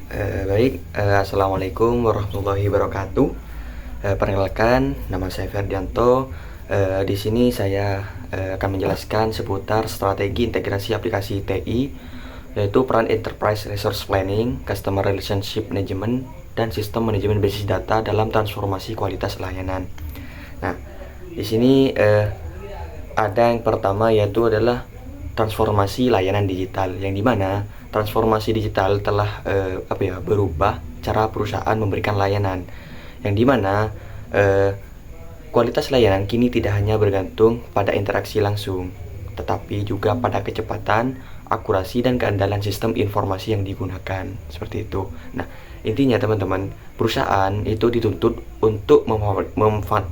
Assalamualaikum warahmatullahi wabarakatuh. Perkenalkan, nama saya Ferdianto. Di sini saya akan menjelaskan seputar strategi integrasi aplikasi TI, yaitu peran Enterprise Resource Planning, Customer Relationship Management, dan Sistem Manajemen Basis Data dalam transformasi kualitas layanan. Nah, di sini ada yang pertama yaitu adalah transformasi layanan digital, yang dimana transformasi digital telah berubah cara perusahaan memberikan layanan, yang dimana kualitas layanan kini tidak hanya bergantung pada interaksi langsung, tetapi juga pada kecepatan, akurasi, dan keandalan sistem informasi yang digunakan, seperti itu. Nah, intinya teman-teman, perusahaan itu dituntut untuk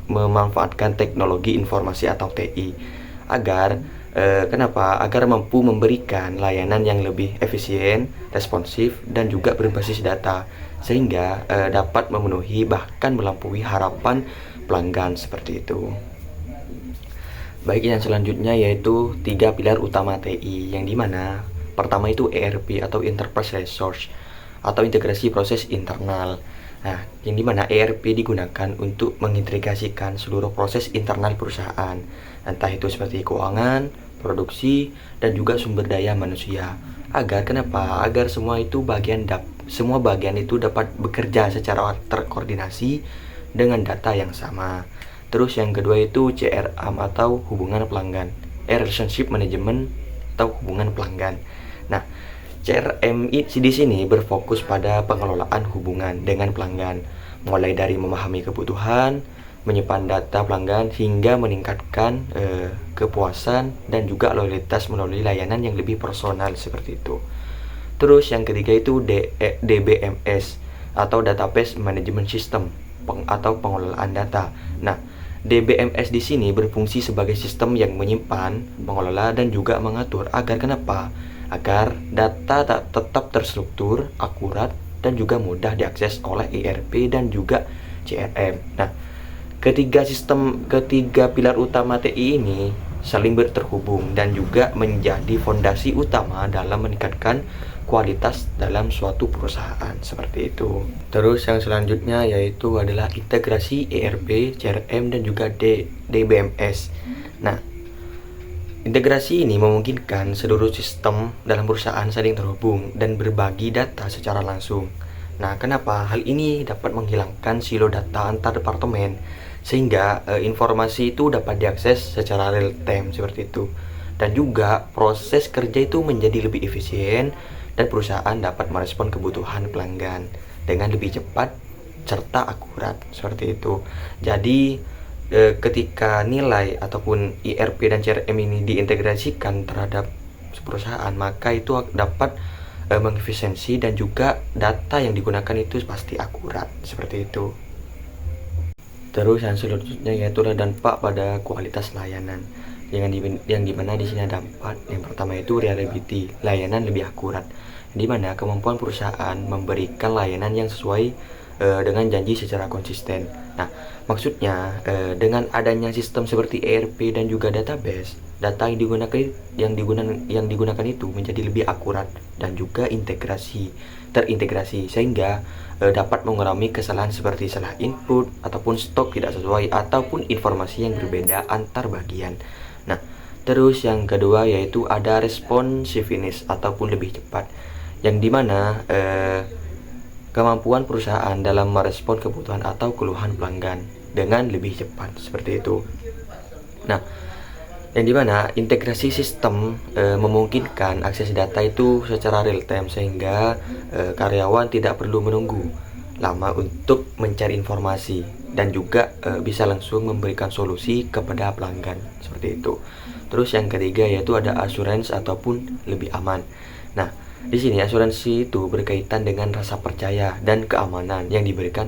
memanfaatkan teknologi informasi atau TI agar agar mampu memberikan layanan yang lebih efisien, responsif, dan juga berbasis data, sehingga dapat memenuhi bahkan melampaui harapan pelanggan, seperti itu. Baik, yang selanjutnya yaitu 3 pilar utama TI, yang dimana pertama itu ERP atau Enterprise Resource atau integrasi proses internal. Nah, yang dimana ERP digunakan untuk mengintegrasikan seluruh proses internal perusahaan, entah itu seperti keuangan, produksi, dan juga sumber daya manusia. Agar semua bagian itu dapat bekerja secara terkoordinasi dengan data yang sama. Terus yang kedua itu CRM atau hubungan pelanggan, Relationship Management atau hubungan pelanggan. Nah, CRM di sini berfokus pada pengelolaan hubungan dengan pelanggan, mulai dari memahami kebutuhan, menyimpan data pelanggan, hingga meningkatkan kepuasan dan juga loyalitas melalui layanan yang lebih personal, seperti itu. Terus yang ketiga itu DBMS atau Database Management System atau pengelolaan data. Nah, DBMS di sini berfungsi sebagai sistem yang menyimpan, mengelola, dan juga mengatur agar data tetap terstruktur, akurat, dan juga mudah diakses oleh ERP dan juga CRM. Nah, ketiga pilar utama TI ini saling terhubung dan juga menjadi fondasi utama dalam meningkatkan kualitas dalam suatu perusahaan, seperti itu. Terus yang selanjutnya yaitu adalah integrasi ERP, CRM, dan juga DBMS. Nah, integrasi ini memungkinkan seluruh sistem dalam perusahaan saling terhubung dan berbagi data secara langsung. Nah, kenapa? Hal ini dapat menghilangkan silo data antar departemen, sehingga informasi itu dapat diakses secara real time, seperti itu. Dan juga proses kerja itu menjadi lebih efisien dan perusahaan dapat merespon kebutuhan pelanggan dengan lebih cepat serta akurat, seperti itu. Jadi ketika nilai ataupun ERP dan CRM ini diintegrasikan terhadap perusahaan, maka itu dapat mengefisiensi dan juga data yang digunakan itu pasti akurat, seperti itu. Terus yang selanjutnya yaitu dampak pada kualitas layanan, yang dimana di sini ada 4. Yang pertama itu reliability, layanan lebih akurat, di mana kemampuan perusahaan memberikan layanan yang sesuai dengan janji secara konsisten. Nah, maksudnya dengan adanya sistem seperti ERP dan juga database, data yang digunakan itu menjadi lebih akurat dan juga terintegrasi, sehingga dapat mengurangi kesalahan seperti salah input ataupun stok tidak sesuai ataupun informasi yang berbeda antar bagian. Nah, terus yang kedua yaitu ada responsiveness ataupun lebih cepat, yang dimana kemampuan perusahaan dalam merespon kebutuhan atau keluhan pelanggan dengan lebih cepat, seperti itu. Nah, yang dimana integrasi sistem memungkinkan akses data itu secara real time, sehingga karyawan tidak perlu menunggu lama untuk mencari informasi dan juga bisa langsung memberikan solusi kepada pelanggan, seperti itu. Terus yang ketiga yaitu ada assurance ataupun lebih aman. Nah, di sini asuransi itu berkaitan dengan rasa percaya dan keamanan yang diberikan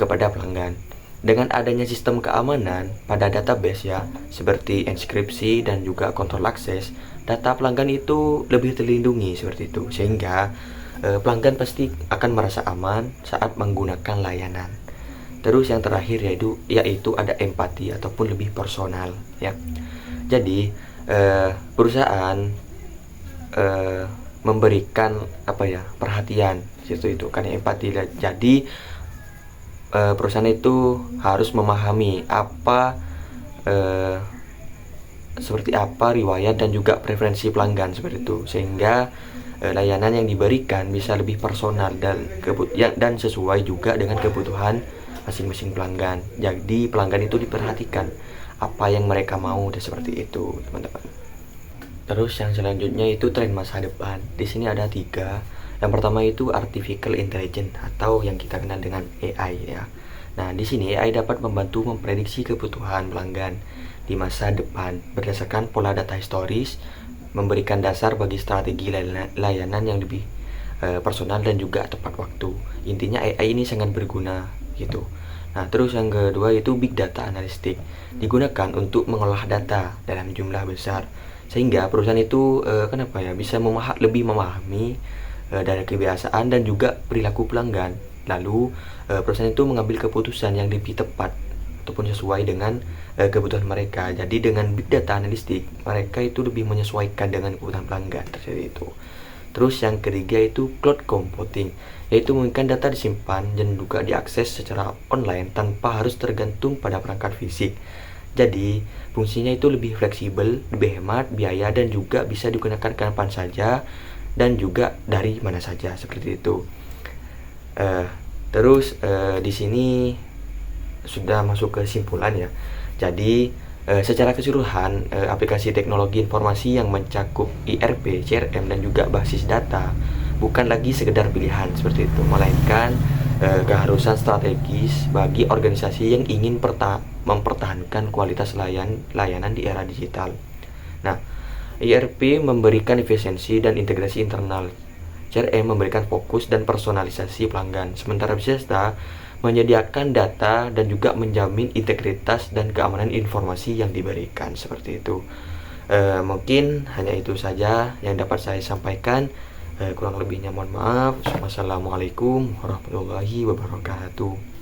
kepada pelanggan. Dengan adanya sistem keamanan pada database seperti enkripsi dan juga kontrol akses, data pelanggan itu lebih terlindungi, seperti itu, sehingga pelanggan pasti akan merasa aman saat menggunakan layanan. Terus yang terakhir yaitu ada empati ataupun lebih personal, ya. Jadi perusahaan memberikan perhatian situ itu kan empati. Jadi perusahaan itu harus memahami seperti apa riwayat dan juga preferensi pelanggan seperti itu, sehingga layanan yang diberikan bisa lebih personal dan sesuai juga dengan kebutuhan masing-masing pelanggan. Jadi pelanggan itu diperhatikan apa yang mereka mau dan seperti itu, teman-teman. Terus yang selanjutnya itu tren masa depan. Di sini ada 3. Yang pertama itu artificial intelligence atau yang kita kenal dengan AI ya. Nah, di sini AI dapat membantu memprediksi kebutuhan pelanggan di masa depan berdasarkan pola data historis, memberikan dasar bagi strategi layanan yang lebih personal dan juga tepat waktu. Intinya AI ini sangat berguna gitu. Nah, terus yang kedua itu big data analistik, digunakan untuk mengolah data dalam jumlah besar sehingga perusahaan itu bisa lebih memahami dari kebiasaan dan juga perilaku pelanggan. Lalu perusahaan itu mengambil keputusan yang lebih tepat ataupun sesuai dengan kebutuhan mereka. Jadi dengan big data analistik mereka itu lebih menyesuaikan dengan kebutuhan pelanggan tersebut itu. Terus yang ketiga itu cloud computing, yaitu memungkinkan data disimpan dan juga diakses secara online tanpa harus tergantung pada perangkat fisik. Jadi fungsinya itu lebih fleksibel, lebih hemat biaya dan juga bisa digunakan kapan saja dan juga dari mana saja seperti itu. Terus di sini sudah masuk ke kesimpulan ya. Jadi secara keseluruhan aplikasi teknologi informasi yang mencakup ERP, CRM dan juga basis data bukan lagi sekedar pilihan seperti itu, melainkan keharusan strategis bagi organisasi yang ingin mempertahankan kualitas layanan di era digital. Nah, ERP memberikan efisiensi dan integrasi internal, CRM memberikan fokus dan personalisasi pelanggan, sementara basis data menyediakan data dan juga menjamin integritas dan keamanan informasi yang diberikan seperti itu. Mungkin hanya itu saja yang dapat saya sampaikan. Kurang lebihnya mohon maaf. Wassalamualaikum warahmatullahi wabarakatuh.